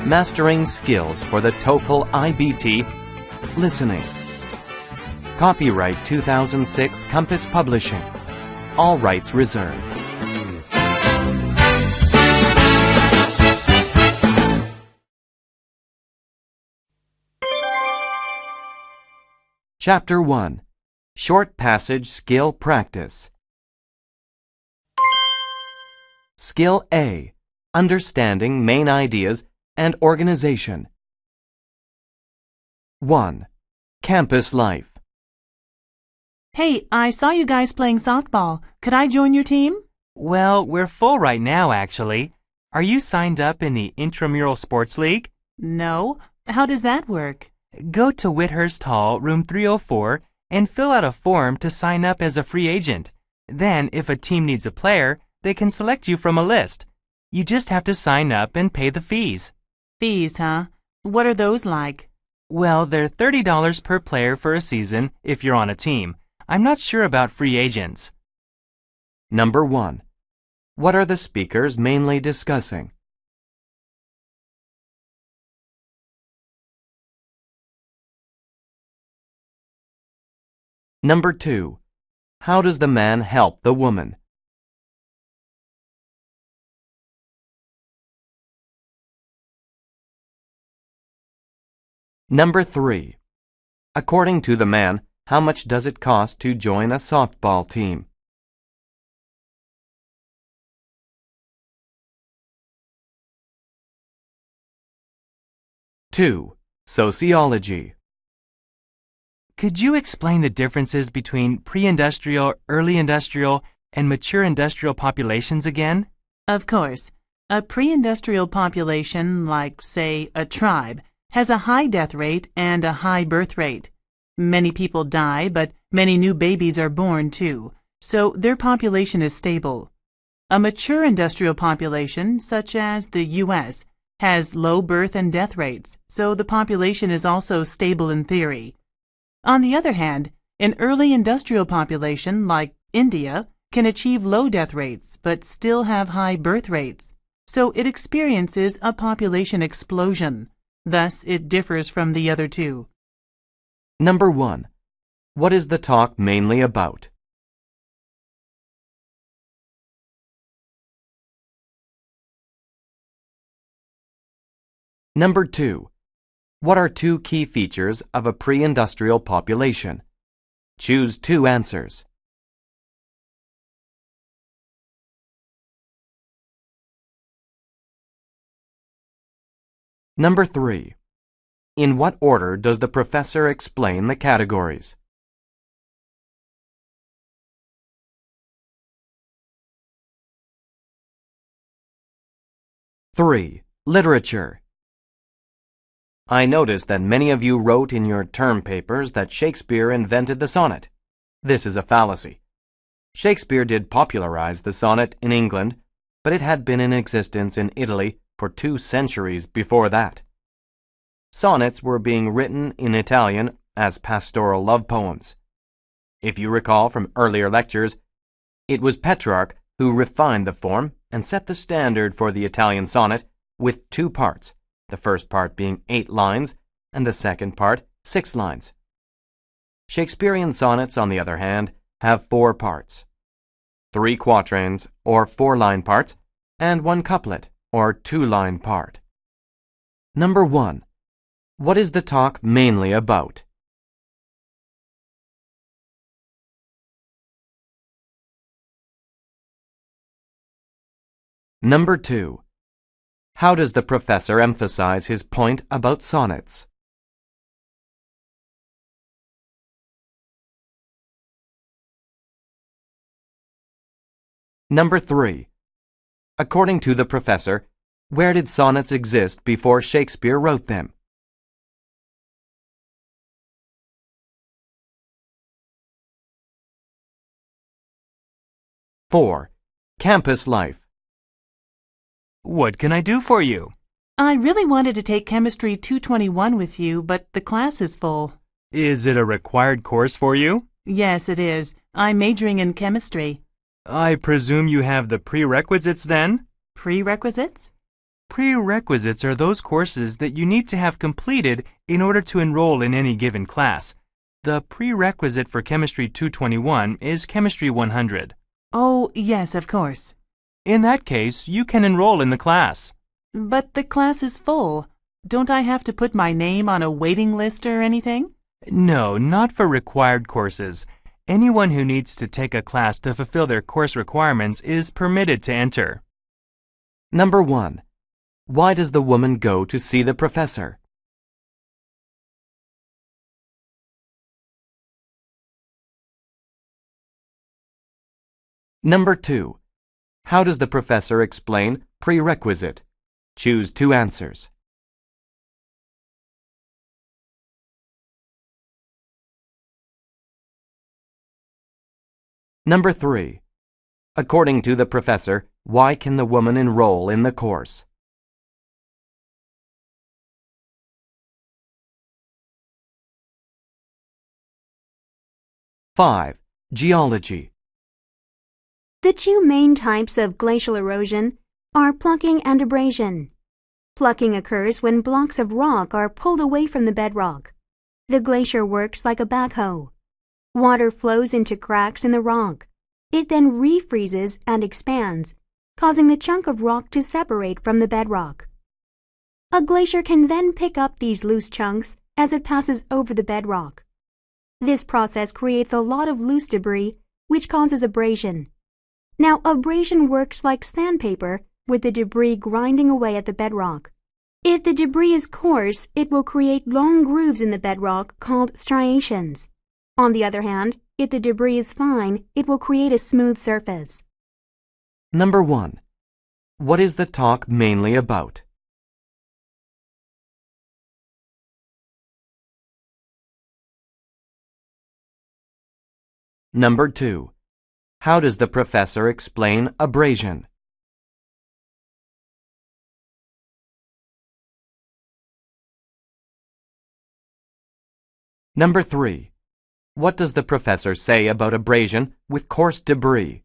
Mastering Skills for the TOEFL IBT Listening. Copyright 2006 Compass Publishing. All rights reserved. Chapter 1. Short Passage Skill Practice. Skill A. Understanding main ideas and organization. 1. Campus life. Hey, I saw you guys playing softball. Could I join your team? Well, we're full right now, actually. Are you signed up in the Intramural Sports League? No. How does that work? Go to Whithurst Hall, room 304, and fill out a form to sign up as a free agent. Then, if a team needs a player, they can select you from a list. You just have to sign up and pay the fees. Fees, huh? What are those like? Well, they're $30 per player for a season if you're on a team. I'm not sure about free agents. Number 1. What are the speakers mainly discussing? Number 2. How does the man help the woman? Number 3. According to the man, how much does it cost to join a softball team? Two. Sociology. Could you explain the differences between pre-industrial, early industrial, and mature industrial populations again? Of course. A pre-industrial population, like, say, a tribe, has a high death rate and a high birth rate. Many people die, but many new babies are born too, so their population is stable. A mature industrial population, such as the U.S., has low birth and death rates, so the population is also stable in theory. On the other hand, an early industrial population, like India, can achieve low death rates but still have high birth rates, so it experiences a population explosion. Thus, it differs from the other two. Number 1. What is the talk mainly about? Number 2. What are two key features of a pre-industrial population? Choose 2 answers. Number 3. In what order does the professor explain the categories? Three. Literature. I noticed that many of you wrote in your term papers that Shakespeare invented the sonnet. This is a fallacy. Shakespeare did popularize the sonnet in England, but it had been in existence in Italy for 2 centuries before that. Sonnets were being written in Italian as pastoral love poems. If you recall from earlier lectures, it was Petrarch who refined the form and set the standard for the Italian sonnet with 2 parts, the first part being 8 lines and the second part 6 lines. Shakespearean sonnets, on the other hand, have 4 parts, 3 quatrains or 4-line parts, and 1 couplet or 2-line part. Number 1. What is the talk mainly about? Number 2. How does the professor emphasize his point about sonnets? Number 3. According to the professor, where did sonnets exist before Shakespeare wrote them? Four. Campus life. What can I do for you? I really wanted to take Chemistry 221 with you, but the class is full. Is it a required course for you? Yes, it is. I'm majoring in chemistry. I presume you have the prerequisites then? Prerequisites? Prerequisites are those courses that you need to have completed in order to enroll in any given class. The prerequisite for Chemistry 221 is Chemistry 100. Oh, yes, of course. In that case, you can enroll in the class. But the class is full. Don't I have to put my name on a waiting list or anything? No, not for required courses. Anyone who needs to take a class to fulfill their course requirements is permitted to enter. Number 1. Why does the woman go to see the professor? Number 2. How does the professor explain prerequisite? Choose 2 answers. Number 3. According to the professor, why can the woman enroll in the course? Five. Geology. The 2 main types of glacial erosion are plucking and abrasion. Plucking occurs when blocks of rock are pulled away from the bedrock. The glacier works like a backhoe. Water flows into cracks in the rock. It then refreezes and expands, causing the chunk of rock to separate from the bedrock. A glacier can then pick up these loose chunks as it passes over the bedrock. This process creates a lot of loose debris, which causes abrasion. Now, abrasion works like sandpaper, with the debris grinding away at the bedrock. If the debris is coarse, it will create long grooves in the bedrock called striations. On the other hand, if the debris is fine, it will create a smooth surface. Number 1. What is the talk mainly about? Number 2. How does the professor explain abrasion? Number 3. What does the professor say about abrasion with coarse debris?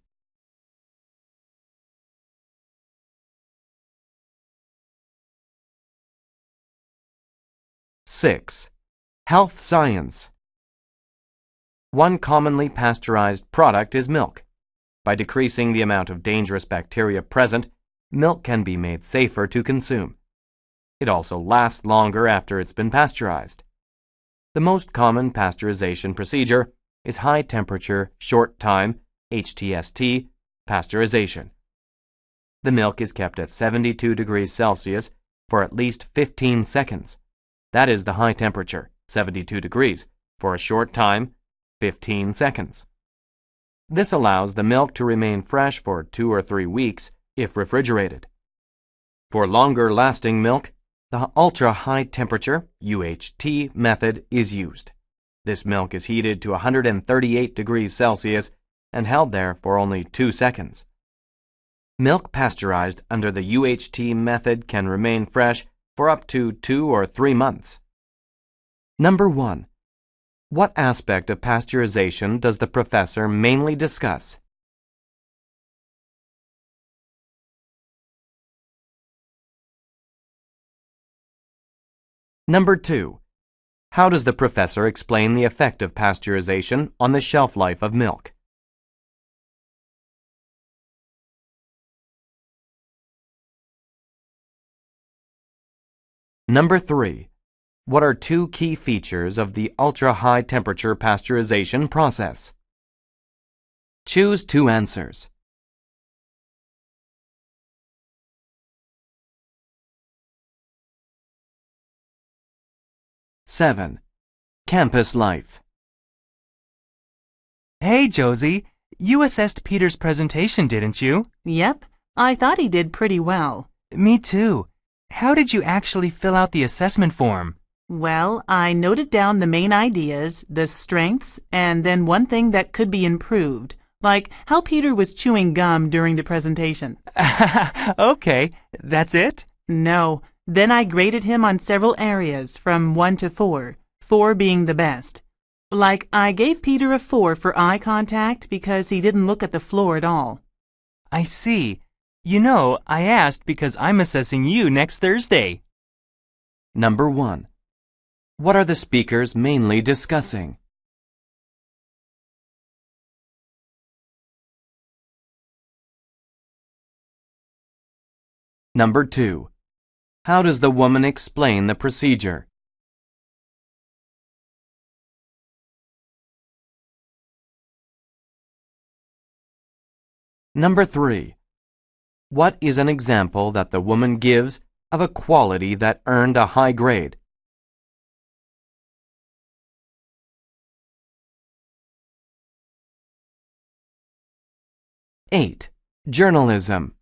Six. Health science. One commonly pasteurized product is milk. By decreasing the amount of dangerous bacteria present, milk can be made safer to consume. It also lasts longer after it's been pasteurized. The most common pasteurization procedure is high-temperature, short-time, HTST, pasteurization. The milk is kept at 72 degrees Celsius for at least 15 seconds. That is the high temperature, 72 degrees, for a short time, 15 seconds. This allows the milk to remain fresh for 2 or 3 weeks if refrigerated. For longer-lasting milk, the ultra-high temperature UHT method is used. This milk is heated to 138 degrees Celsius and held there for only 2 seconds. Milk pasteurized under the UHT method can remain fresh for up to 2 or 3 months. Number 1. What aspect of pasteurization does the professor mainly discuss? Number 2. How does the professor explain the effect of pasteurization on the shelf life of milk? Number 3. What are 2 key features of the ultra-high temperature pasteurization process? Choose 2 answers. Seven. Campus life. Hey, Josie, you assessed Peter's presentation, didn't you? Yep, I thought he did pretty well. Me too. How did you actually fill out the assessment form? Well, I noted down the main ideas, the strengths, and then one thing that could be improved, like how Peter was chewing gum during the presentation. Okay, that's it? No, then I graded him on several areas from 1 to 4, 4 being the best. Like, I gave Peter a 4 for eye contact because he didn't look at the floor at all. I see. You know, I asked because I'm assessing you next Thursday. Number 1. What are the speakers mainly discussing? Number 2. How does the woman explain the procedure? Number 3. What is an example that the woman gives of a quality that earned a high grade? Eight. Journalism.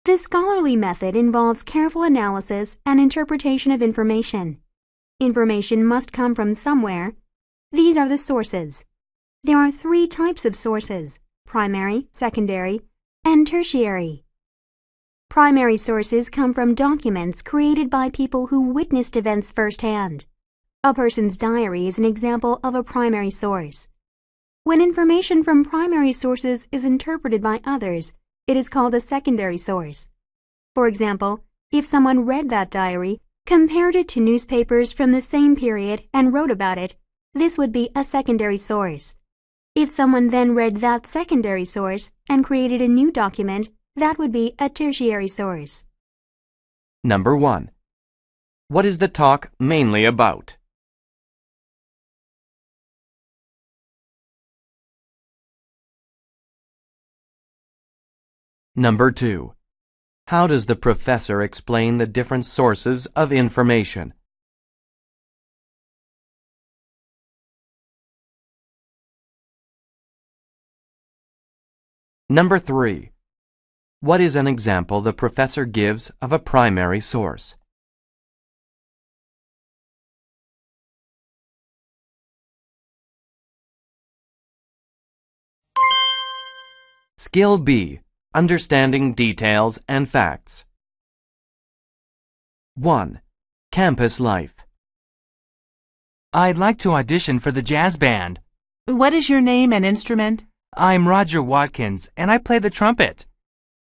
The scholarly method involves careful analysis and interpretation of information. Information must come from somewhere. These are the sources. There are 3 types of sources: primary, secondary, and tertiary. Primary sources come from documents created by people who witnessed events firsthand. A person's diary is an example of a primary source. When information from primary sources is interpreted by others, it is called a secondary source. For example, if someone read that diary, compared it to newspapers from the same period, and wrote about it, this would be a secondary source. If someone then read that secondary source and created a new document, that would be a tertiary source. Number 1. What is the talk mainly about? Number 2. How does the professor explain the different sources of information? Number 3. What is an example the professor gives of a primary source? Skill B. Understanding details and facts. 1. Campus life. I'd like to audition for the jazz band. What is your name and instrument? I'm Roger Watkins, and I play the trumpet.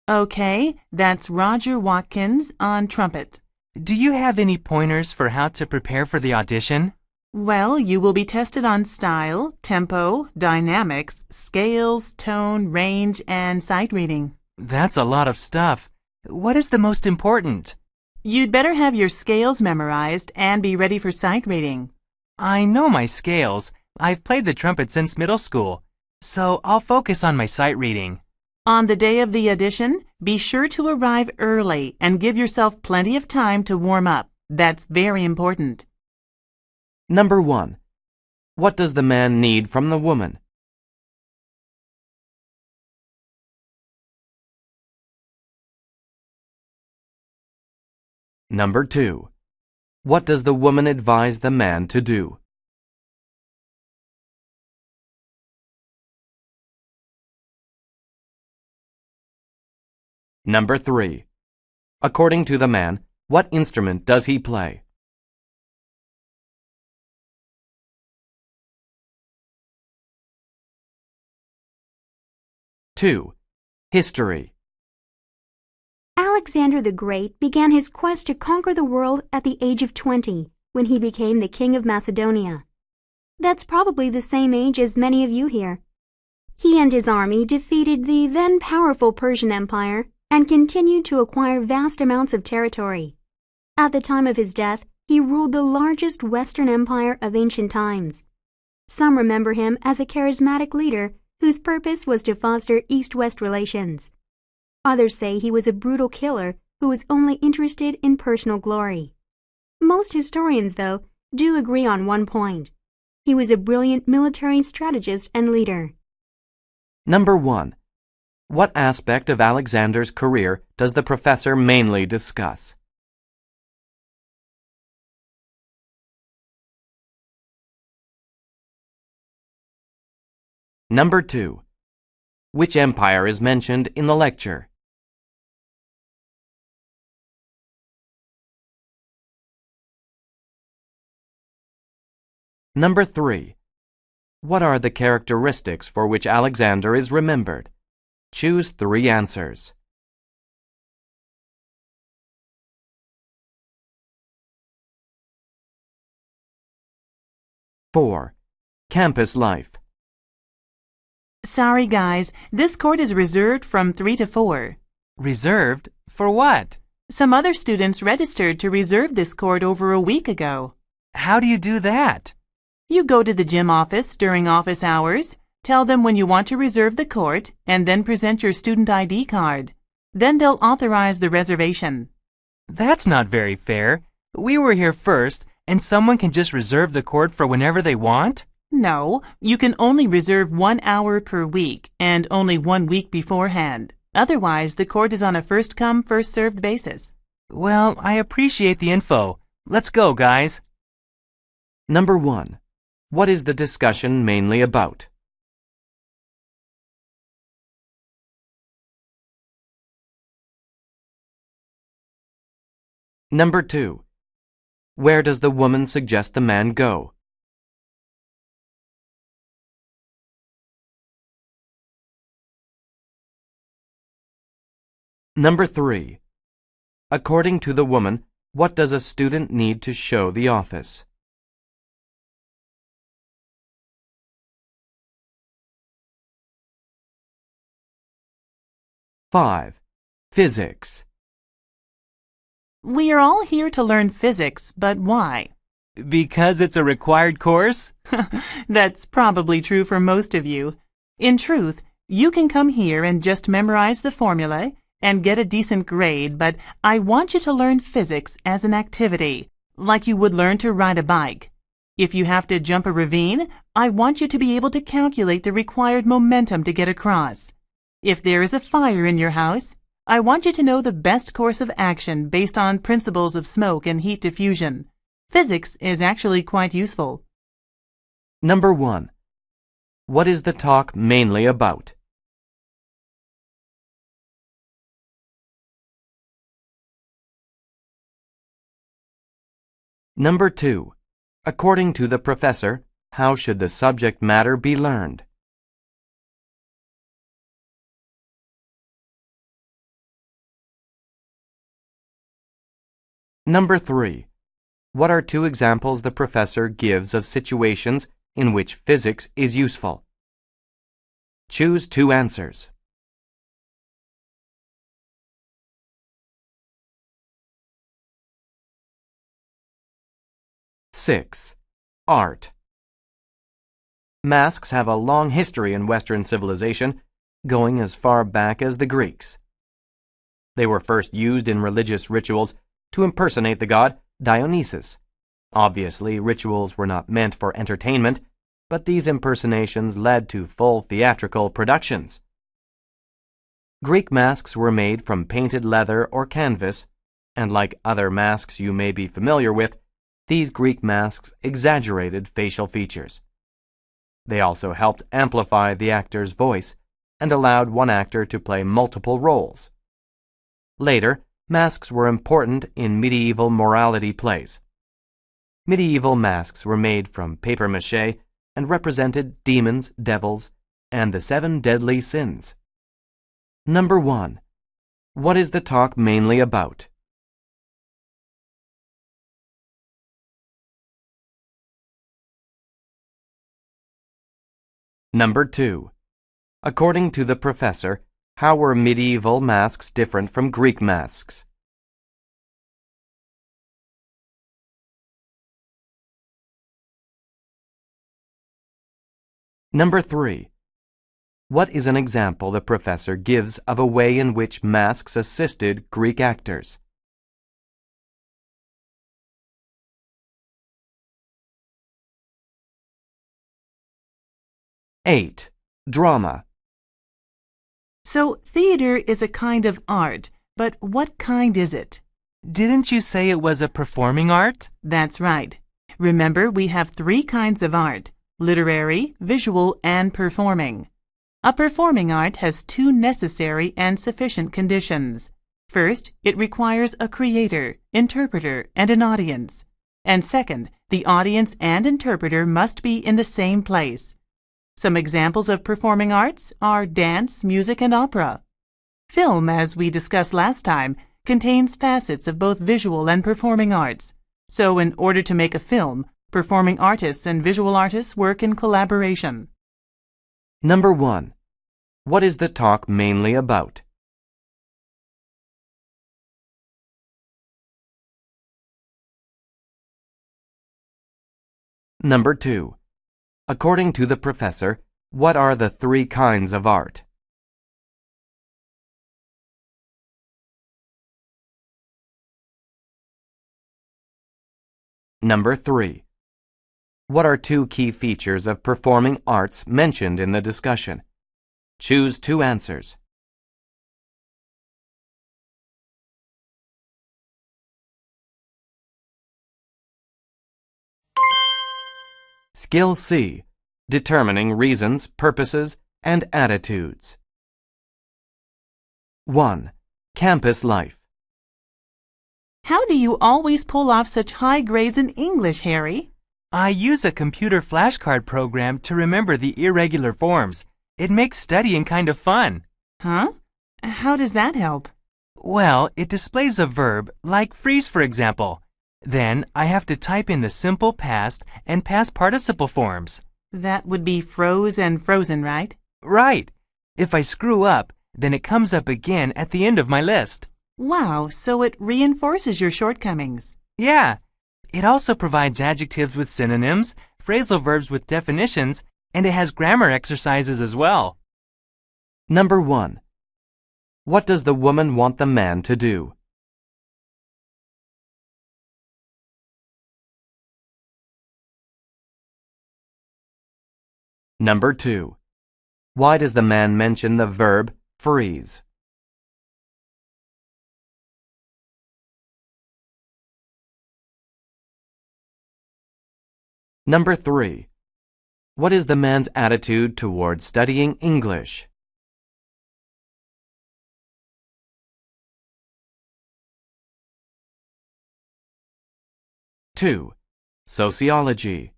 Okay, that's Roger Watkins on trumpet. Do you have any pointers for how to prepare for the audition? Well, you will be tested on style, tempo, dynamics, scales, tone, range, and sight reading. That's a lot of stuff. What is the most important? You'd better have your scales memorized and be ready for sight reading. I know my scales. I've played the trumpet since middle school, so I'll focus on my sight reading. On the day of the audition, be sure to arrive early and give yourself plenty of time to warm up. That's very important. Number 1. What does the man need from the woman? Number 2. What does the woman advise the man to do? Number 3. According to the man, what instrument does he play? Two. History. Alexander the Great began his quest to conquer the world at the age of 20, when he became the king of Macedonia. That's probably the same age as many of you here. He and his army defeated the then powerful Persian Empire and continued to acquire vast amounts of territory. At the time of his death, he ruled the largest Western empire of ancient times. Some remember him as a charismatic leader whose purpose was to foster East-West relations. Others say he was a brutal killer who was only interested in personal glory. Most historians, though, do agree on one point. He was a brilliant military strategist and leader. Number 1. What aspect of Alexander's career does the professor mainly discuss? Number 2. Which empire is mentioned in the lecture? Number 3. What are the characteristics for which Alexander is remembered? Choose 3 answers. 4. Campus life. Sorry, guys, this court is reserved from 3 to 4. Reserved? For what? Some other students registered to reserve this court over a week ago. How do you do that? You go to the gym office during office hours, tell them when you want to reserve the court, and then present your student ID card. Then they'll authorize the reservation. That's not very fair. We were here first, and someone can just reserve the court for whenever they want? No, you can only reserve 1 hour per week and only 1 week beforehand. Otherwise, the court is on a first-come, first-served basis. Well, I appreciate the info. Let's go, guys. Number 1. What is the discussion mainly about? Number 2. Where does the woman suggest the man go? Number 3. According to the woman, what does a student need to show the office? Five. Physics. We are all here to learn physics, but why? Because it's a required course? That's probably true for most of you. In truth, you can come here and just memorize the formula and get a decent grade, but I want you to learn physics as an activity, like you would learn to ride a bike. If you have to jump a ravine, I want you to be able to calculate the required momentum to get across. If there is a fire in your house, I want you to know the best course of action based on principles of smoke and heat diffusion. Physics is actually quite useful. Number 1. What is the talk mainly about? Number 2. According to the professor, how should the subject matter be learned? Number 3. What are 2 examples the professor gives of situations in which physics is useful? Choose 2 answers. Six. Art. Masks have a long history in Western civilization, going as far back as the Greeks. They were first used in religious rituals to impersonate the god Dionysus. Obviously, rituals were not meant for entertainment, but these impersonations led to full theatrical productions. Greek masks were made from painted leather or canvas, and like other masks you may be familiar with, these Greek masks exaggerated facial features. They also helped amplify the actor's voice and allowed one actor to play multiple roles. Later, masks were important in medieval morality plays. Medieval masks were made from papier-mâché and represented demons, devils, and the 7 deadly sins. Number 1. What is the talk mainly about? Number 2. According to the professor, how were medieval masks different from Greek masks? Number 3. What is an example the professor gives of a way in which masks assisted Greek actors? 8. Drama. So, theater is a kind of art, but what kind is it? Didn't you say it was a performing art? That's right. Remember, we have 3 kinds of art: literary, visual, and performing. A performing art has 2 necessary and sufficient conditions. First, it requires a creator, interpreter, and an audience. And second, the audience and interpreter must be in the same place. Some examples of performing arts are dance, music, and opera. Film, as we discussed last time, contains facets of both visual and performing arts. So in order to make a film, Performing artists and visual artists work in collaboration. Number 1. What is the talk mainly about? Number 2. According to the professor, what are the 3 kinds of art? Number 3. What are 2 key features of performing arts mentioned in the discussion? Choose 2 answers. Skill C. Determining reasons, purposes, and attitudes. 1. Campus life. How do you always pull off such high grades in English, Harry? I use a computer flashcard program to remember the irregular forms. It makes studying kind of fun. Huh? How does that help? Well, it displays a verb, like freeze for example. Then I have to type in the simple past and past participle forms. That would be froze and frozen, right? Right. If I screw up, then it comes up again at the end of my list. Wow, so it reinforces your shortcomings. Yeah. It also provides adjectives with synonyms, phrasal verbs with definitions, and it has grammar exercises as well. Number 1. What does the woman want the man to do? Number 2. Why does the man mention the verb freeze? Number 3. What is the man's attitude toward studying English? Two. Sociology.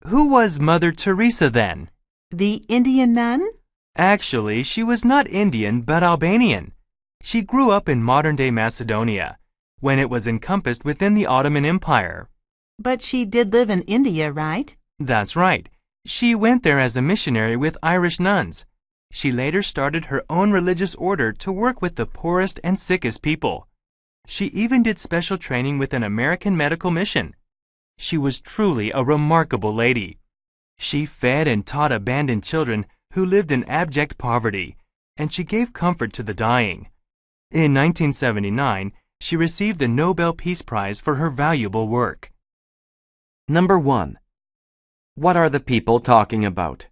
Who was Mother Teresa then? The Indian nun? Actually, she was not Indian but Albanian. She grew up in modern-day Macedonia, when it was encompassed within the Ottoman Empire. But she did live in India, right? That's right. She went there as a missionary with Irish nuns. She later started her own religious order to work with the poorest and sickest people. She even did special training with an American medical mission. She was truly a remarkable lady. She fed and taught abandoned children who lived in abject poverty, and she gave comfort to the dying. In 1979, she received the Nobel Peace Prize for her valuable work. Number 1. What are the people talking about?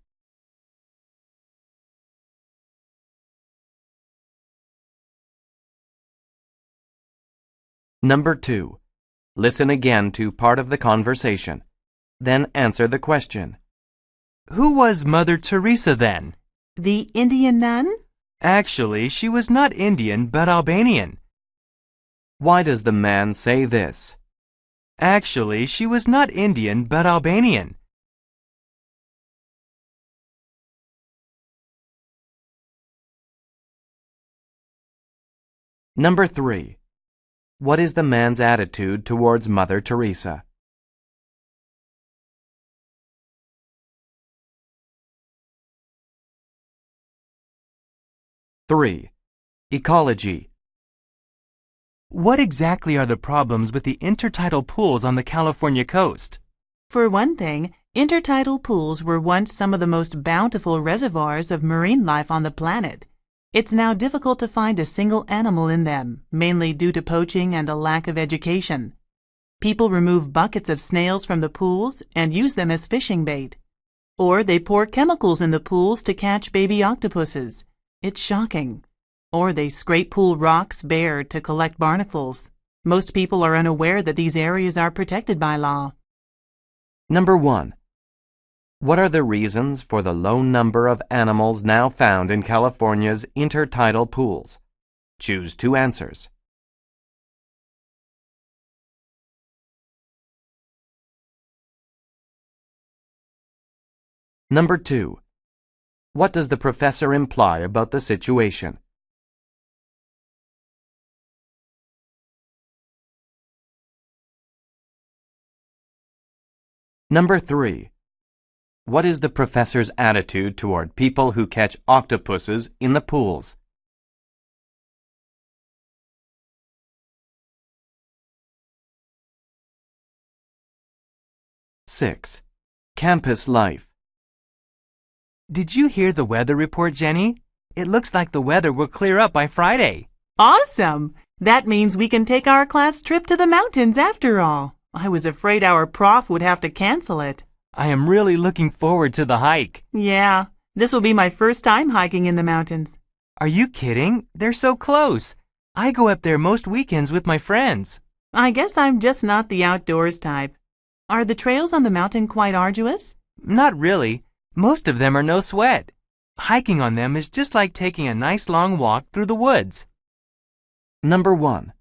Number 2. Listen again to part of the conversation. Then answer the question. Who was Mother Teresa then? The Indian nun? Actually, she was not Indian but Albanian. Why does the man say this? Actually, she was not Indian but Albanian. Number 3. What is the man's attitude towards Mother Teresa? Three. Ecology. What exactly are the problems with the intertidal pools on the California coast? For one thing, intertidal pools were once some of the most bountiful reservoirs of marine life on the planet. It's now difficult to find a single animal in them, mainly due to poaching and a lack of education. People remove buckets of snails from the pools and use them as fishing bait. Or they pour chemicals in the pools to catch baby octopuses. It's shocking. Or they scrape pool rocks bare to collect barnacles. Most people are unaware that these areas are protected by law. Number 1. What are the reasons for the low number of animals now found in California's intertidal pools? Choose 2 answers. Number 2. What does the professor imply about the situation? Number 3. What is the professor's attitude toward people who catch octopuses in the pools? Six. Campus life. Did you hear the weather report, Jenny? It looks like the weather will clear up by Friday. Awesome! That means we can take our class trip to the mountains after all. I was afraid our prof would have to cancel it. I am really looking forward to the hike. Yeah, this will be my first time hiking in the mountains. Are you kidding? They're so close. I go up there most weekends with my friends. I guess I'm just not the outdoors type. Are the trails on the mountain quite arduous? Not really. Most of them are no sweat. Hiking on them is just like taking a nice long walk through the woods. Number 1.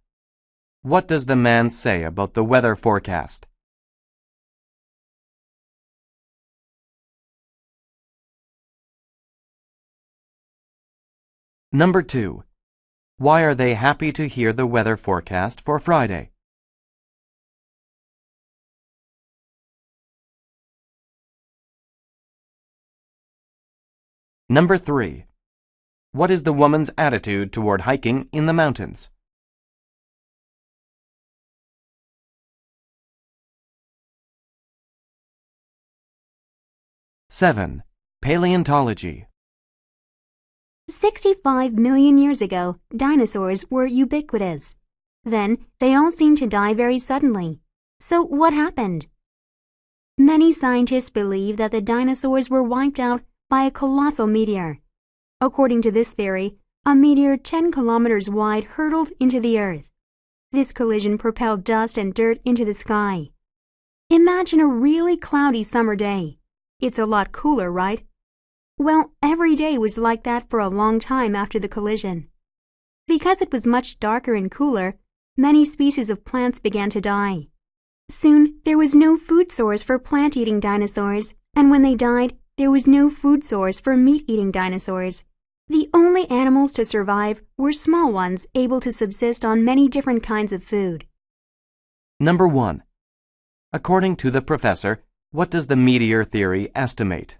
What does the man say about the weather forecast? Number 2. Why are they happy to hear the weather forecast for Friday? Number 3. What is the woman's attitude toward hiking in the mountains? Seven. Paleontology. 65 million years ago, dinosaurs were ubiquitous. Then, they all seemed to die very suddenly. So what happened? Many scientists believe that the dinosaurs were wiped out by a colossal meteor. According to this theory, a meteor 10 kilometers wide hurtled into the Earth. This collision propelled dust and dirt into the sky. Imagine a really cloudy summer day. It's a lot cooler, right? Well, every day was like that for a long time after the collision. Because it was much darker and cooler, many species of plants began to die. Soon, there was no food source for plant-eating dinosaurs, and when they died, there was no food source for meat-eating dinosaurs. The only animals to survive were small ones able to subsist on many different kinds of food. Number 1. According to the professor, what does the meteor theory estimate?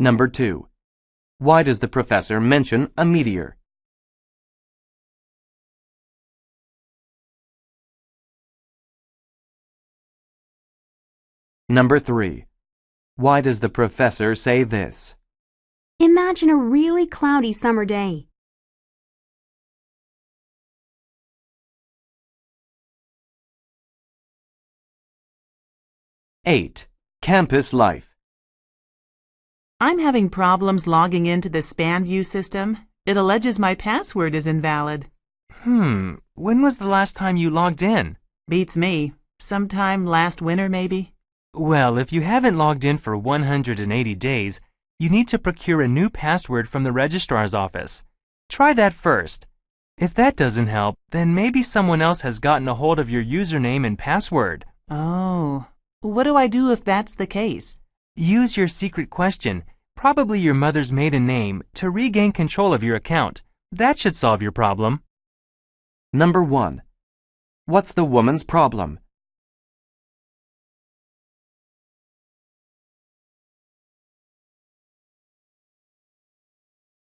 Number 2. Why does the professor mention a meteor? Number 3. Why does the professor say this? Imagine a really cloudy summer day. Eight. Campus life. I'm having problems logging into the SpanView system. It alleges my password is invalid. When was the last time you logged in? Beats me. Sometime last winter, maybe? Well, if you haven't logged in for 180 days, you need to procure a new password from the registrar's office. Try that first. If that doesn't help, then maybe someone else has gotten a hold of your username and password. Oh, what do I do if that's the case? Use your secret question, probably your mother's maiden name, to regain control of your account. That should solve your problem. Number 1. What's the woman's problem?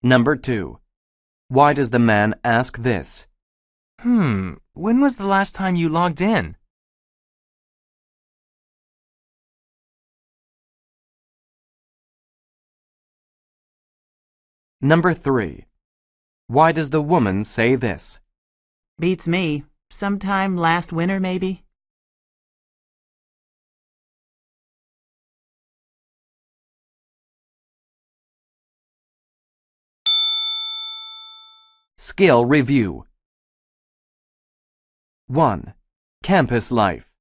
Number 2. Why does the man ask this? When was the last time you logged in? Number 3. Why does the woman say this? Beats me. Sometime last winter, maybe? Skill review. 1. Campus life.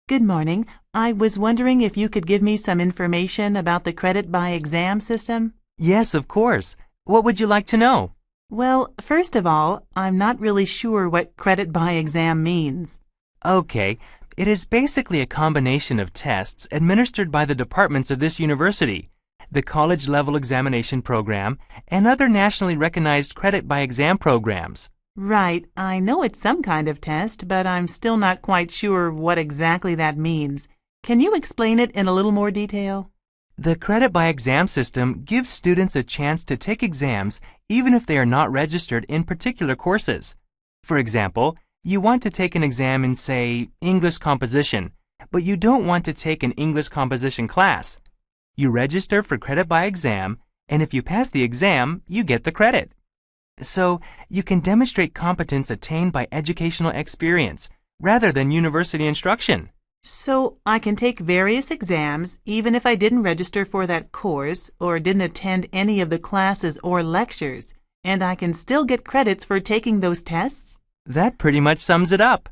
Good morning. I was wondering if you could give me some information about the credit by exam system? Yes, of course. What would you like to know? Well, first of all, I'm not really sure what credit by exam means. Okay, it is basically a combination of tests administered by the departments of this university. the college level examination program, and other nationally recognized credit by exam programs. Right, I know it's some kind of test, but I'm still not quite sure what exactly that means. Can you explain it in a little more detail? The credit by exam system gives students a chance to take exams even if they are not registered in particular courses. For example, you want to take an exam in, say, English composition, but you don't want to take an English composition class. You register for credit by exam, and if you pass the exam, you get the credit. So, you can demonstrate competence attained by educational experience rather than university instruction. So I can take various exams even if I didn't register for that course or didn't attend any of the classes or lectures, and I can still get credits for taking those tests? That pretty much sums it up.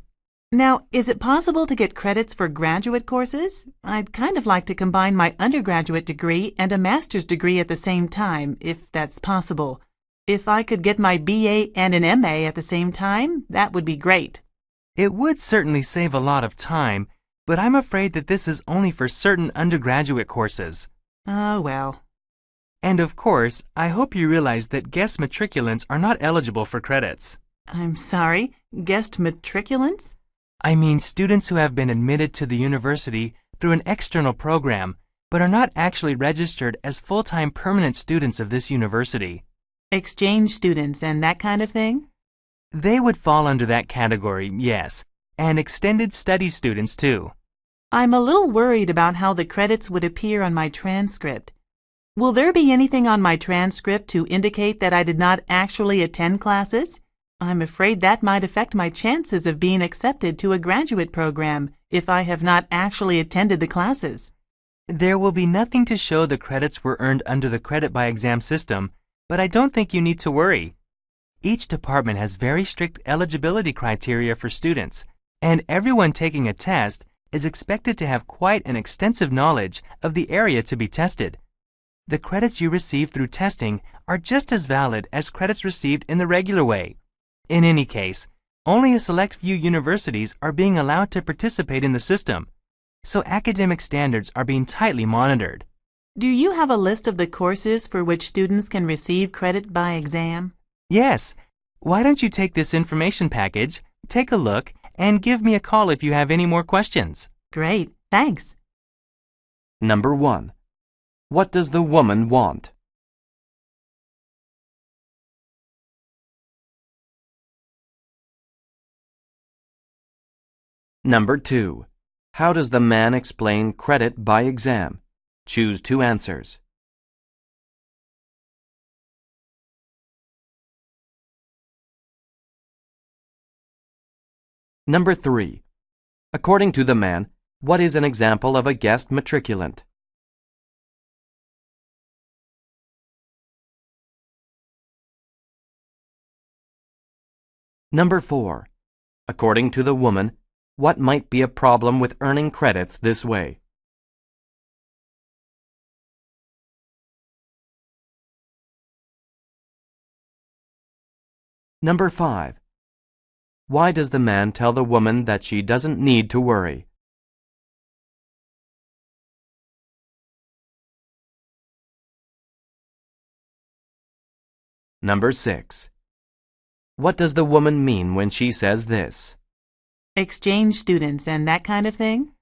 Now, is it possible to get credits for graduate courses? I'd kind of like to combine my undergraduate degree and a master's degree at the same time, if that's possible. If I could get my BA and an MA at the same time, that would be great. It would certainly save a lot of time, but I'm afraid that this is only for certain undergraduate courses. Oh, well. And of course, I hope you realize that guest matriculants are not eligible for credits. I'm sorry, guest matriculants? I mean students who have been admitted to the university through an external program, but are not actually registered as full-time permanent students of this university. Exchange students and that kind of thing? They would fall under that category, yes, and extended study students too. I'm a little worried about how the credits would appear on my transcript. Will there be anything on my transcript to indicate that I did not actually attend classes? I'm afraid that might affect my chances of being accepted to a graduate program if I have not actually attended the classes. There will be nothing to show the credits were earned under the credit by exam system, but I don't think you need to worry. Each department has very strict eligibility criteria for students, and everyone taking a test is expected to have quite an extensive knowledge of the area to be tested. The credits you receive through testing are just as valid as credits received in the regular way. In any case, only a select few universities are being allowed to participate in the system, so academic standards are being tightly monitored. Do you have a list of the courses for which students can receive credit by exam? Yes. Why don't you take this information package, take a look, and give me a call if you have any more questions. Great, thanks. Number 1. What does the woman want? Number 2. How does the man explain credit by exam? Choose 2 answers. Number 3. According to the man, what is an example of a guest matriculant? Number 4. According to the woman, what might be a problem with earning credits this way? Number 5. Why does the man tell the woman that she doesn't need to worry? Number 6. What does the woman mean when she says this? Exchange students and that kind of thing?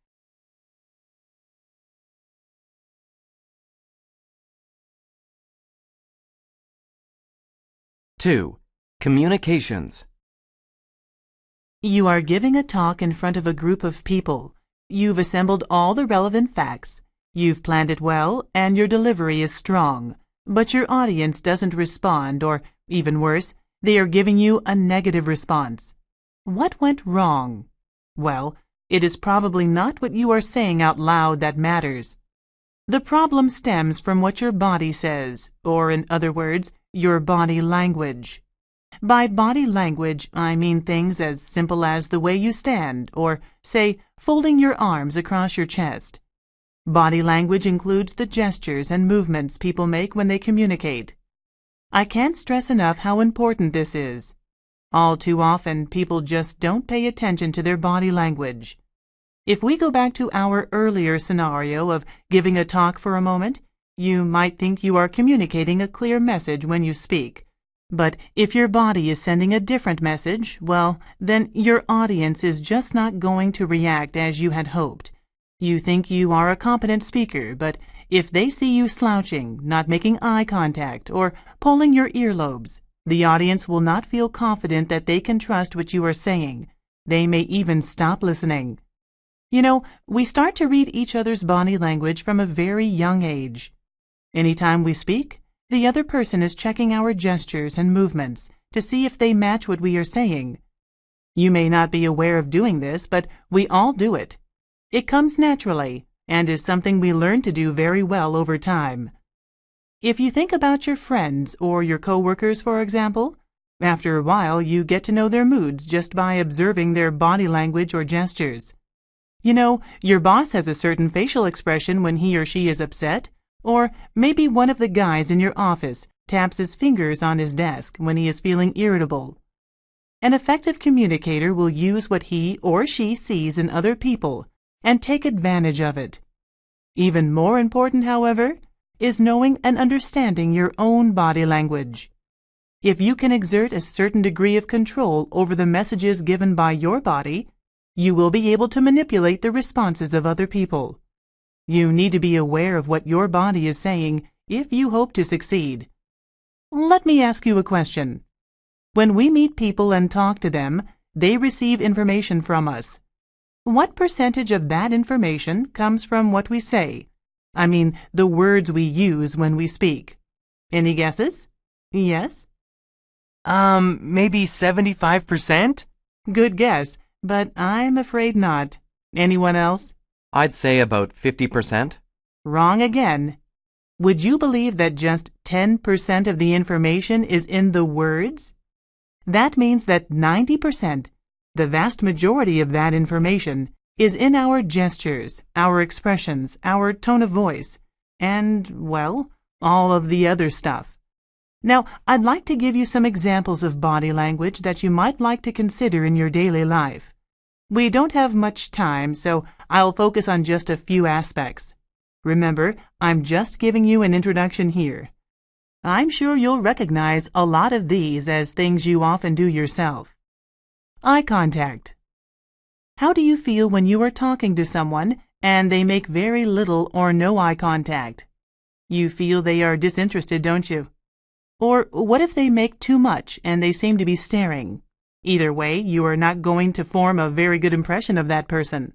Two. Communications. You are giving a talk in front of a group of people. You've assembled all the relevant facts. You've planned it well, and your delivery is strong. But your audience doesn't respond, or, even worse, they are giving you a negative response. What went wrong? Well, it is probably not what you are saying out loud that matters. The problem stems from what your body says, or in other words, your body language. By body language, I mean things as simple as the way you stand, or, say, folding your arms across your chest. Body language includes the gestures and movements people make when they communicate. I can't stress enough how important this is. All too often, people just don't pay attention to their body language. If we go back to our earlier scenario of giving a talk for a moment, You might think you are communicating a clear message when you speak. But if your body is sending a different message, well, then your audience is just not going to react as you had hoped. You think you are a competent speaker, but if they see you slouching, not making eye contact, or pulling your earlobes, the audience will not feel confident that they can trust what you are saying. They may even stop listening. You know, we start to read each other's body language from a very young age. Anytime we speak, the other person is checking our gestures and movements to see if they match what we are saying. You may not be aware of doing this, but we all do it. It comes naturally and is something we learn to do very well over time. If you think about your friends or your coworkers, for example, after a while you get to know their moods just by observing their body language or gestures. You know, your boss has a certain facial expression when he or she is upset, or maybe one of the guys in your office taps his fingers on his desk when he is feeling irritable. An effective communicator will use what he or she sees in other people and take advantage of it. Even more important, however, is knowing and understanding your own body language. If you can exert a certain degree of control over the messages given by your body, you will be able to manipulate the responses of other people. You need to be aware of what your body is saying if you hope to succeed. Let me ask you a question. When we meet people and talk to them, they receive information from us. What percentage of that information comes from what we say? I mean, the words we use when we speak. Any guesses? Yes? Maybe 75%? Good guess, but I'm afraid not. Anyone else? I'd say about 50%. Wrong again. Would you believe that just 10% of the information is in the words? That means that 90%, the vast majority of that information, is in our gestures, our expressions, our tone of voice, and, well, all of the other stuff. Now, I'd like to give you some examples of body language that you might like to consider in your daily life. We don't have much time, so I'll focus on just a few aspects. Remember, I'm just giving you an introduction here. I'm sure you'll recognize a lot of these as things you often do yourself. Eye contact. How do you feel when you are talking to someone and they make very little or no eye contact? You feel they are disinterested, don't you? Or what if they make too much and they seem to be staring? Either way, you are not going to form a very good impression of that person.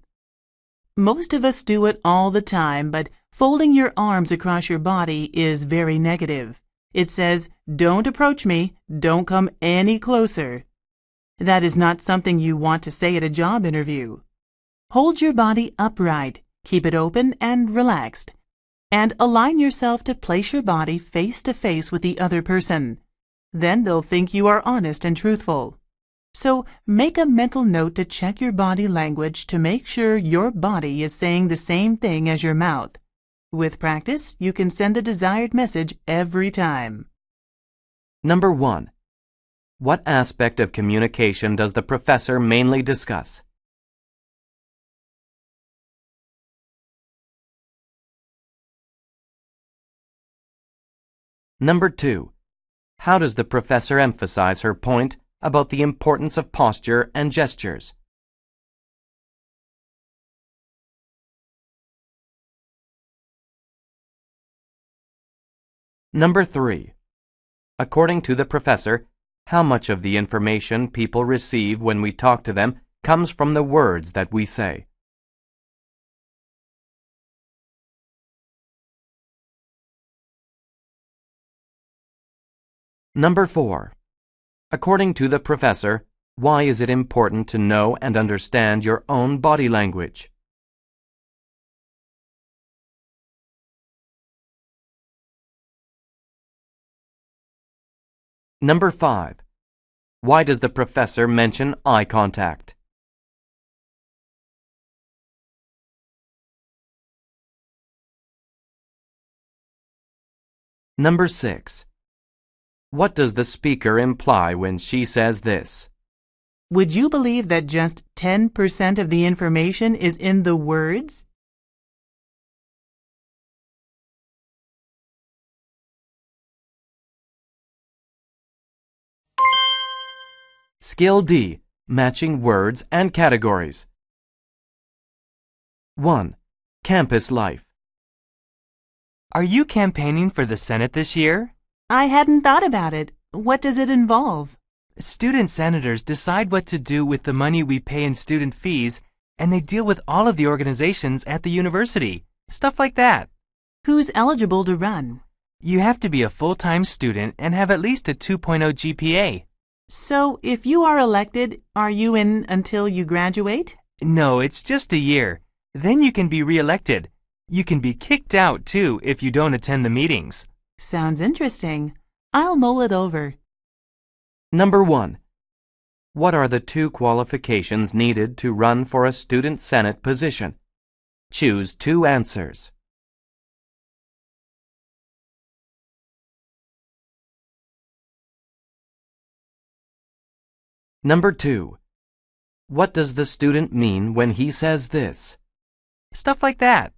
Most of us do it all the time, but folding your arms across your body is very negative. It says, "Don't approach me, don't come any closer." That is not something you want to say at a job interview. Hold your body upright, keep it open and relaxed, and align yourself to place your body face to face with the other person. Then they'll think you are honest and truthful. So make a mental note to check your body language to make sure your body is saying the same thing as your mouth. With practice, you can send the desired message every time. Number 1. What aspect of communication does the professor mainly discuss? Number 2. How does the professor emphasize her point about the importance of posture and gestures? Number 3. According to the professor, how much of the information people receive when we talk to them comes from the words that we say? Number 4. According to the professor, why is it important to know and understand your own body language? Number 5. Why does the professor mention eye contact? Number 6. What does the speaker imply when she says this? Would you believe that just 10% of the information is in the words? Skill D. Matching words and categories. 1. Campus life. Are you campaigning for the Senate this year? I hadn't thought about it. What does it involve? Student senators decide what to do with the money we pay in student fees, and they deal with all of the organizations at the university. Stuff like that. Who's eligible to run? You have to be a full-time student and have at least a 2.0 GPA. So, if you are elected, are you in until you graduate? No, it's just a year. Then you can be re-elected. You can be kicked out, too, if you don't attend the meetings. Sounds interesting. I'll mull it over. Number 1. What are the 2 qualifications needed to run for a student senate position? Choose 2 answers. Number 2. What does the student mean when he says this? Stuff like that.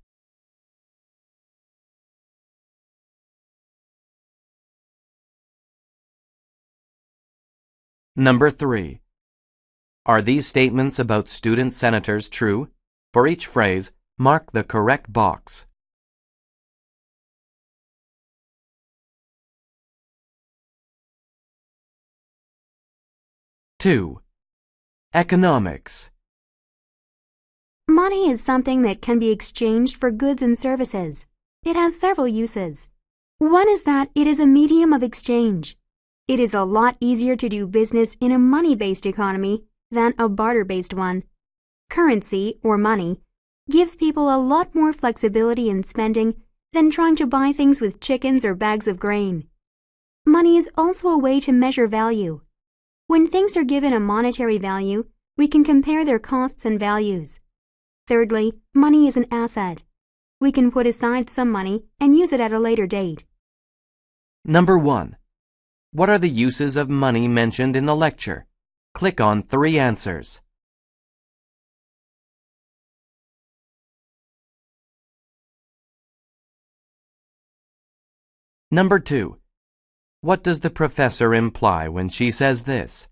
Number 3. Are these statements about student senators true? For each phrase, mark the correct box. Two. Economics. Money is something that can be exchanged for goods and services. It has several uses. One is that it is a medium of exchange. It is a lot easier to do business in a money-based economy than a barter-based one. Currency, or money, gives people a lot more flexibility in spending than trying to buy things with chickens or bags of grain. Money is also a way to measure value. When things are given a monetary value, we can compare their costs and values. Thirdly, money is an asset. We can put aside some money and use it at a later date. Number 1. What are the uses of money mentioned in the lecture? Click on 3 answers. Number 2. What does the professor imply when she says this?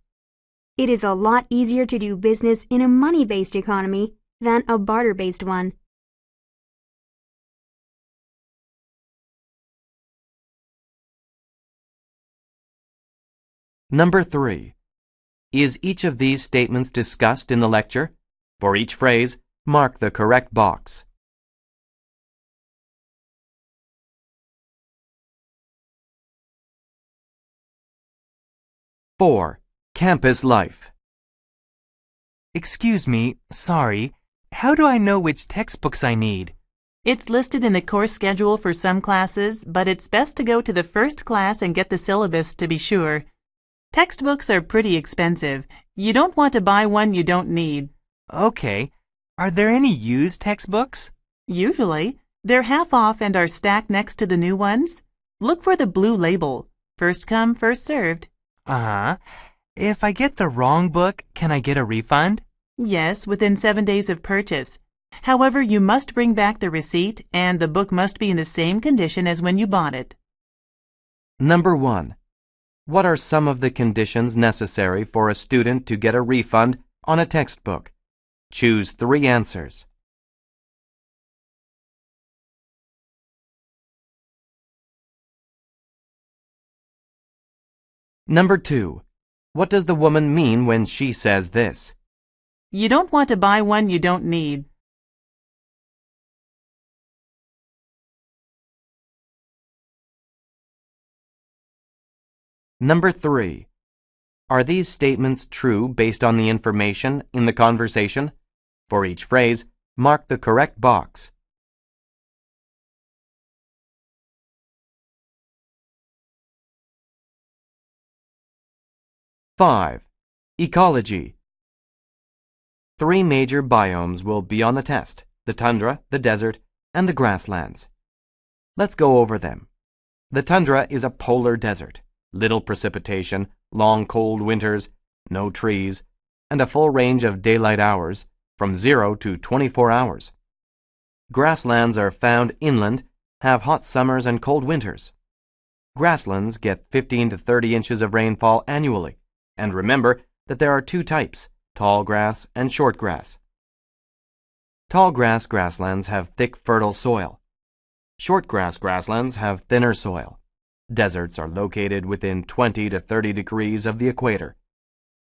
It is a lot easier to do business in a money-based economy than a barter-based one. Number 3. Is each of these statements discussed in the lecture? For each phrase, mark the correct box. Four. Campus life. Excuse me, sorry. How do I know which textbooks I need? It's listed in the course schedule for some classes, but it's best to go to the first class and get the syllabus to be sure. Textbooks are pretty expensive. You don't want to buy one you don't need. Okay. Are there any used textbooks? Usually, they're half off and are stacked next to the new ones. Look for the blue label. First come, first served. Uh-huh. If I get the wrong book, can I get a refund? Yes, within 7 days of purchase. However, you must bring back the receipt, and the book must be in the same condition as when you bought it. Number 1. What are some of the conditions necessary for a student to get a refund on a textbook? Choose 3 answers. Number 2. What does the woman mean when she says this? You don't want to buy one you don't need. Number 3. Are these statements true based on the information in the conversation? For each phrase, mark the correct box. Five. Ecology. 3 major biomes will be on the test: the tundra, the desert, and the grasslands. Let's go over them. The tundra is a polar desert. Little precipitation, long cold winters, no trees, and a full range of daylight hours, from 0 to 24 hours. Grasslands are found inland, have hot summers and cold winters. Grasslands get 15 to 30 inches of rainfall annually. And remember, that there are two types, tall grass and short grass. Tall grass grasslands have thick, fertile soil. Short grass grasslands have thinner soil. Deserts are located within 20 to 30 degrees of the equator.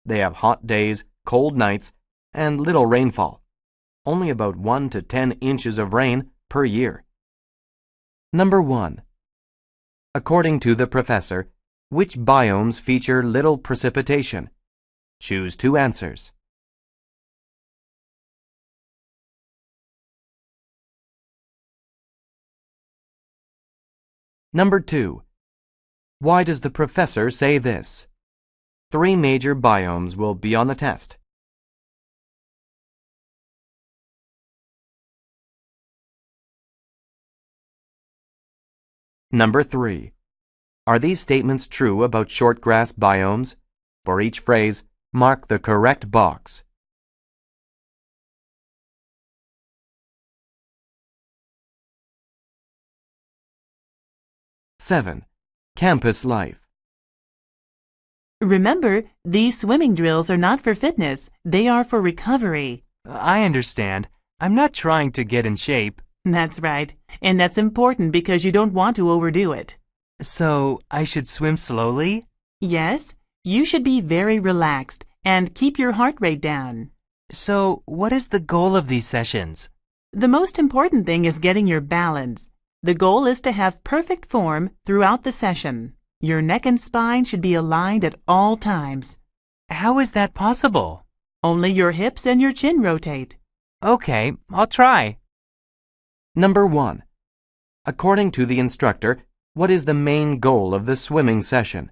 They have hot days, cold nights, and little rainfall, only about 1 to 10 inches of rain per year. Number 1. According to the professor, which biomes feature little precipitation? Choose two answers. Number 2. Why does the professor say this? 3 major biomes will be on the test. Number 3. Are these statements true about shortgrass biomes? For each phrase, mark the correct box. Seven. Campus life. Remember, these swimming drills are not for fitness. They are for recovery. I understand. I'm not trying to get in shape. That's right. And that's important because you don't want to overdo it. So, I should swim slowly? Yes, you should be very relaxed and keep your heart rate down. So, what is the goal of these sessions? The most important thing is getting your balance. The goal is to have perfect form throughout the session. Your neck and spine should be aligned at all times. How is that possible? Only your hips and your chin rotate. Okay, I'll try. Number 1. According to the instructor, what is the main goal of the swimming session?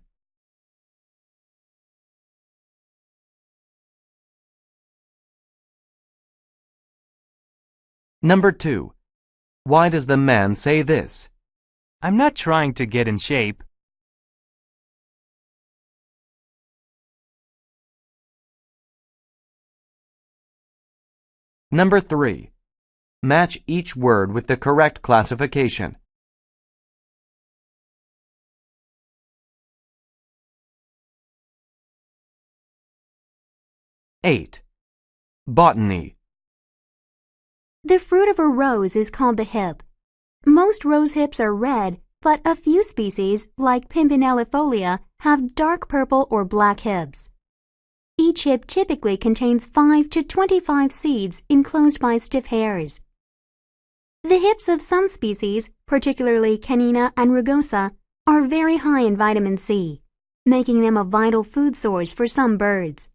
Number 2. Why does the man say this? I'm not trying to get in shape. Number 3. Match each word with the correct classification. Eight. Botany. The fruit of a rose is called the hip. Most rose hips are red, but a few species, like Pimpinellifolia, have dark purple or black hips. Each hip typically contains 5 to 25 seeds enclosed by stiff hairs. The hips of some species, particularly Canina and Rugosa, are very high in vitamin C, making them a vital food source for some birds.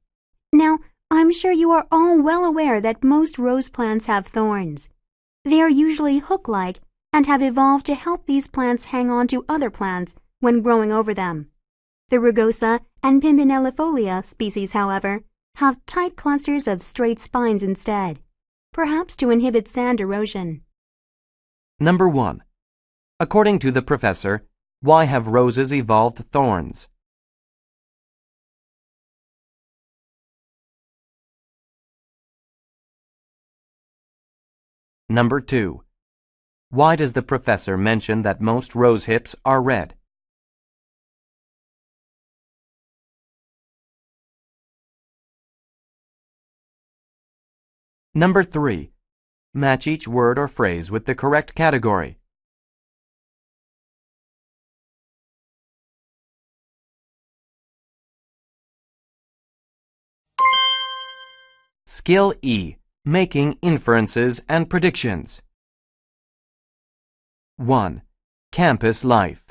Now, I'm sure you are all well aware that most rose plants have thorns. They are usually hook-like and have evolved to help these plants hang on to other plants when growing over them. The Rugosa and Pimpinellifolia species, however, have tight clusters of straight spines instead, perhaps to inhibit sand erosion. Number 1. According to the professor, why have roses evolved thorns? Number 2. Why does the professor mention that most rose hips are red? Number 3. Match each word or phrase with the correct category. Skill E. Making inferences and predictions. 1. Campus life.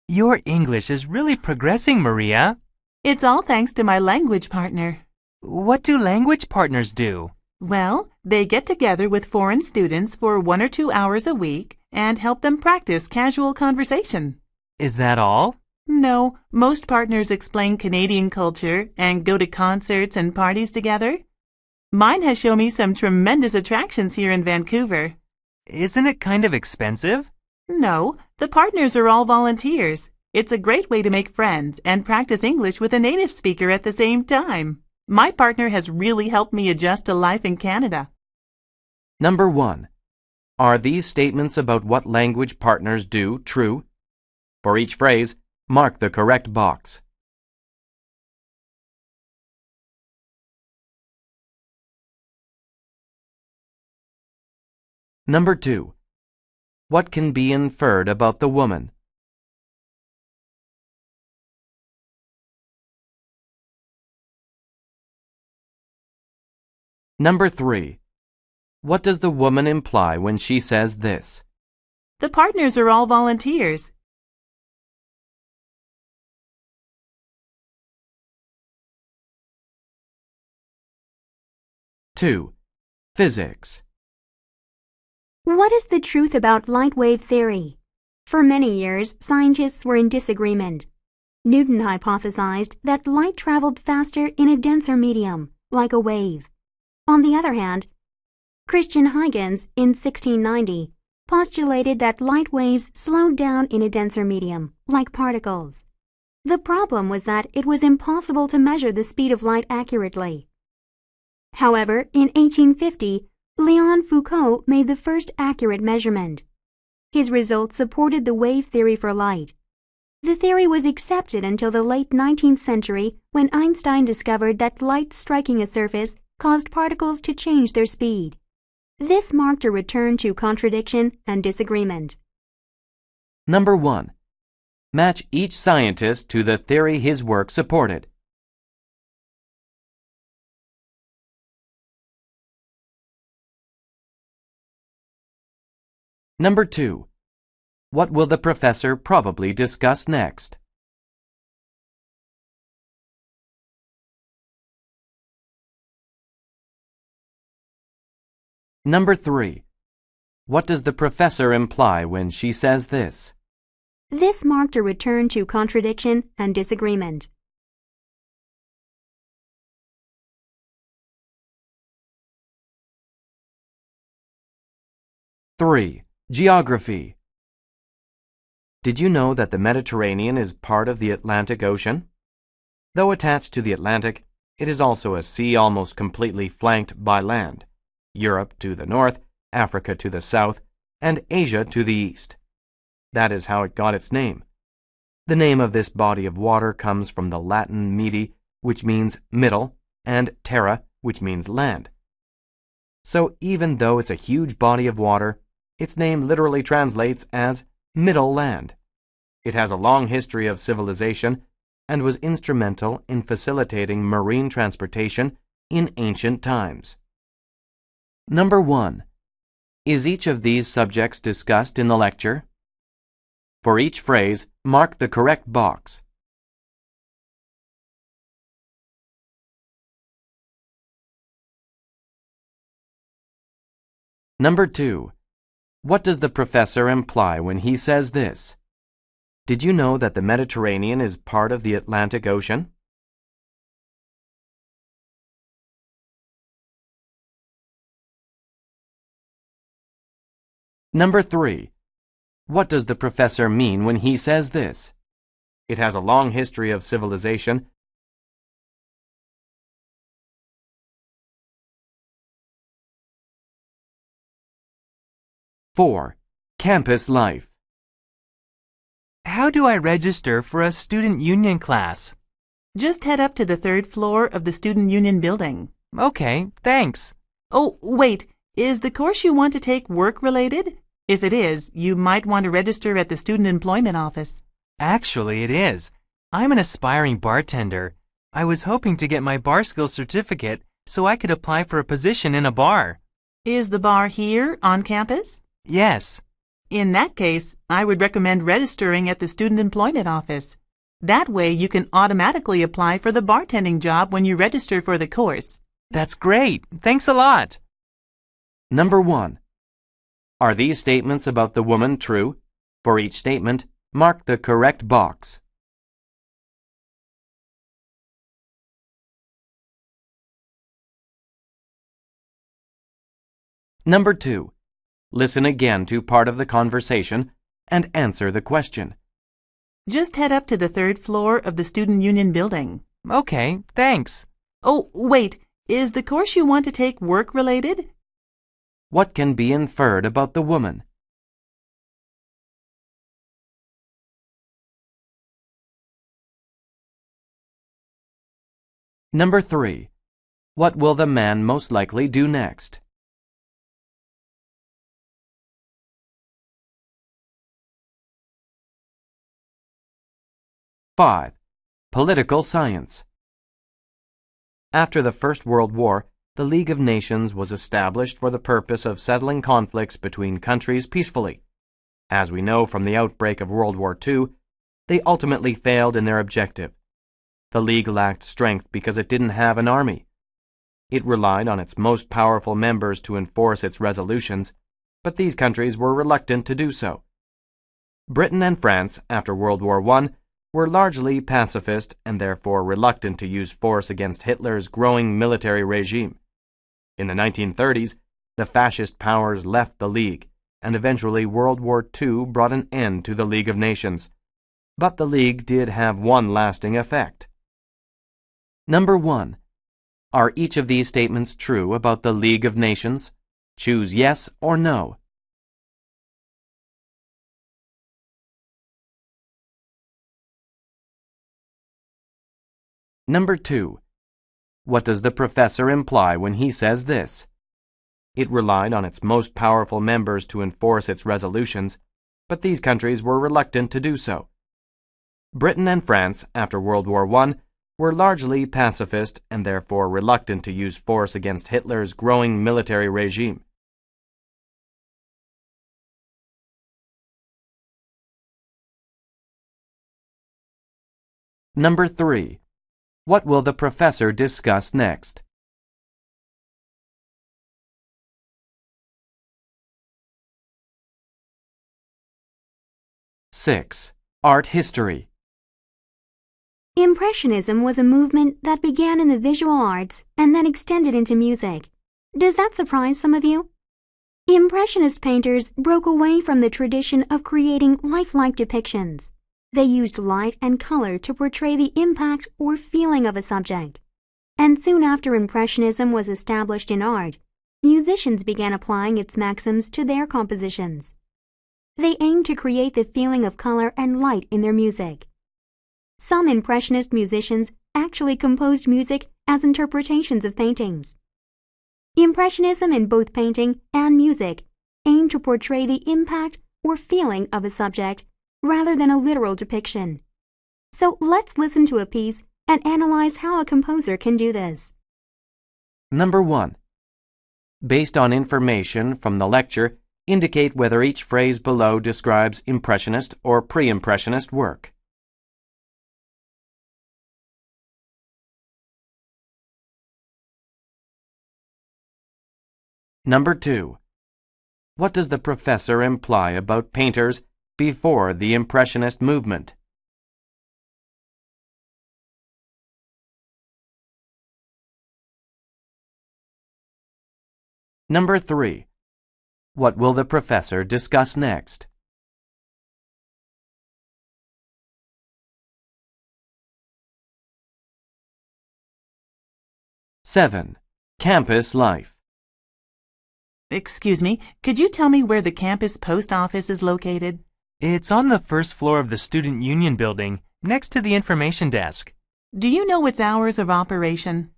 Your English is really progressing, Maria. It's all thanks to my language partner. What do language partners do? Well, they get together with foreign students for 1 or 2 hours a week and help them practice casual conversation. Is that all? No, most partners explain Canadian culture and go to concerts and parties together. Mine has shown me some tremendous attractions here in Vancouver. Isn't it kind of expensive? No, the partners are all volunteers. It's a great way to make friends and practice English with a native speaker at the same time. My partner has really helped me adjust to life in Canada. Number 1. Are these statements about what language partners do true? For each phrase, mark the correct box. Number 2. What can be inferred about the woman? Number 3. What does the woman imply when she says this? The partners are all volunteers. Two. Physics. What is the truth about light wave theory? For many years, scientists were in disagreement. Newton hypothesized that light traveled faster in a denser medium, like a wave. On the other hand, Christian Huygens in 1690 postulated that light waves slowed down in a denser medium, like particles. The problem was that it was impossible to measure the speed of light accurately. However, in 1850, Leon Foucault made the first accurate measurement. His results supported the wave theory for light. The theory was accepted until the late 19th century when Einstein discovered that light striking a surface caused particles to change their speed. This marked a return to contradiction and disagreement. Number 1. Match each scientist to the theory his work supported. Number 2. What will the professor probably discuss next? Number 3. What does the professor imply when she says this? This marked a return to contradiction and disagreement. Three. Geography. Did you know that the Mediterranean is part of the Atlantic Ocean? Though attached to the Atlantic, it is also a sea almost completely flanked by land. Europe to the north, Africa to the south, and Asia to the east. That is how it got its name. The name of this body of water comes from the Latin medi, which means middle, and terra, which means land. So even though it's a huge body of water, its name literally translates as Middle Land. It has a long history of civilization and was instrumental in facilitating marine transportation in ancient times. Number 1. Is each of these subjects discussed in the lecture? For each phrase, mark the correct box. Number 2. What does the professor imply when he says this? Did you know that the Mediterranean is part of the Atlantic Ocean? Number 3. What does the professor mean when he says this? It has a long history of civilization. Four. Campus life. How do I register for a student union class? Just head up to the 3rd floor of the Student Union building. Okay, thanks. Oh, wait, is the course you want to take work-related? If it is, you might want to register at the Student Employment Office. Actually, it is. I'm an aspiring bartender. I was hoping to get my bar skills certificate so I could apply for a position in a bar. Is the bar here on campus? Yes. In that case, I would recommend registering at the Student Employment Office. That way you can automatically apply for the bartending job when you register for the course. That's great. Thanks a lot. Number 1. Are these statements about the woman true? For each statement, mark the correct box. Number 2. Listen again to part of the conversation and answer the question. Just head up to the 3rd floor of the Student Union building. Okay, thanks. Oh, wait, is the course you want to take work-related? What can be inferred about the woman? Number 3. What will the man most likely do next? 5. Political science. After the First World War, the League of Nations was established for the purpose of settling conflicts between countries peacefully. As we know from the outbreak of World War II, they ultimately failed in their objective. The League lacked strength because it didn't have an army. It relied on its most powerful members to enforce its resolutions, but these countries were reluctant to do so. Britain and France, after World War I, were largely pacifist and therefore reluctant to use force against Hitler's growing military regime. In the 1930s, the fascist powers left the League, and eventually World War II brought an end to the League of Nations. But the League did have one lasting effect. Number 1. Are each of these statements true about the League of Nations? Choose yes or no. Number 2. What does the professor imply when he says this? It relied on its most powerful members to enforce its resolutions, but these countries were reluctant to do so. Britain and France, after World War I, were largely pacifist and therefore reluctant to use force against Hitler's growing military regime. Number 3. What will the professor discuss next? Six. Art history. Impressionism was a movement that began in the visual arts and then extended into music. Does that surprise some of you? Impressionist painters broke away from the tradition of creating lifelike depictions. They used light and color to portray the impact or feeling of a subject. And soon after Impressionism was established in art, musicians began applying its maxims to their compositions. They aimed to create the feeling of color and light in their music. Some Impressionist musicians actually composed music as interpretations of paintings. Impressionism in both painting and music aimed to portray the impact or feeling of a subject rather than a literal depiction. So let's listen to a piece and analyze how a composer can do this. Number 1. Based on information from the lecture, indicate whether each phrase below describes Impressionist or Pre-Impressionist work. Number 2. What does the professor imply about painters before the Impressionist movement? Number 3. What will the professor discuss next? Seven. Campus life. Excuse me, could you tell me where the campus post office is located? It's on the first floor of the Student Union building, next to the information desk. Do you know its hours of operation?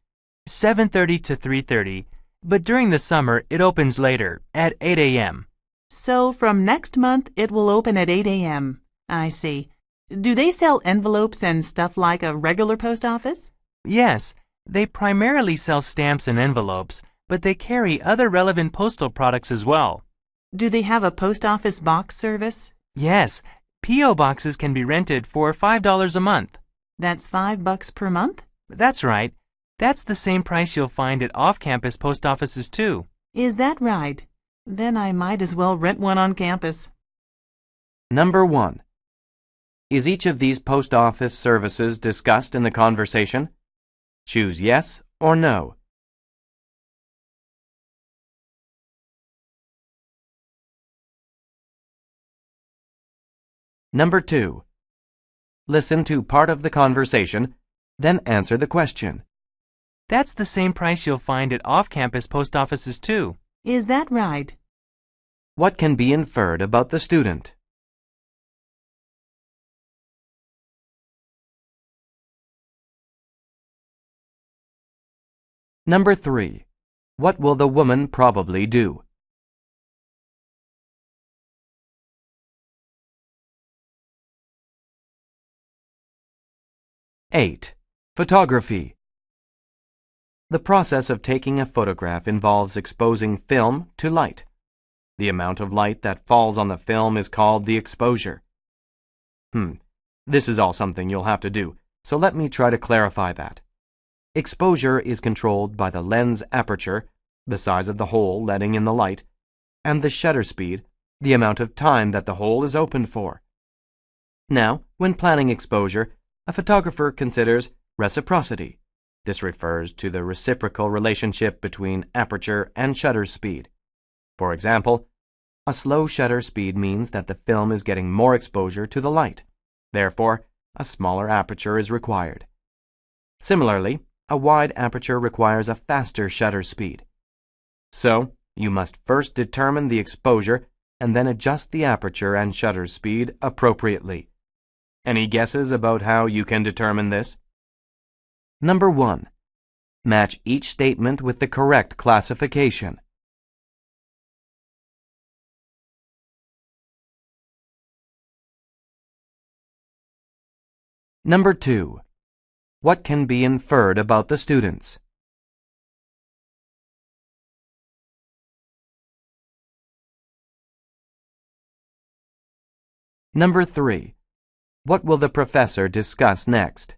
7:30 to 3:30, but during the summer it opens later, at 8 a.m. So from next month it will open at 8 a.m. I see. Do they sell envelopes and stuff like a regular post office? Yes, they primarily sell stamps and envelopes, but they carry other relevant postal products as well. Do they have a post office box service? Yes, P.O. boxes can be rented for $5 a month. That's $5 per month? That's right. That's the same price you'll find at off-campus post offices too. Is that right? Then I might as well rent one on campus. Number 1. Is each of these post office services discussed in the conversation? Choose yes or no. Number 2. Listen to part of the conversation, then answer the question. That's the same price you'll find at off-campus post offices too. Is that right? What can be inferred about the student? Number 3. What will the woman probably do? 8. Photography. The process of taking a photograph involves exposing film to light. The amount of light that falls on the film is called the exposure. This is all something you'll have to do, so let me try to clarify that. Exposure is controlled by the lens aperture, the size of the hole letting in the light, and the shutter speed, the amount of time that the hole is opened for. Now, when planning exposure, a photographer considers reciprocity. This refers to the reciprocal relationship between aperture and shutter speed. For example, a slow shutter speed means that the film is getting more exposure to the light. Therefore, a smaller aperture is required. Similarly, a wide aperture requires a faster shutter speed. So, you must first determine the exposure and then adjust the aperture and shutter speed appropriately. Any guesses about how you can determine this? Number 1. Match each statement with the correct classification. Number 2. What can be inferred about the students? Number 3. What will the professor discuss next?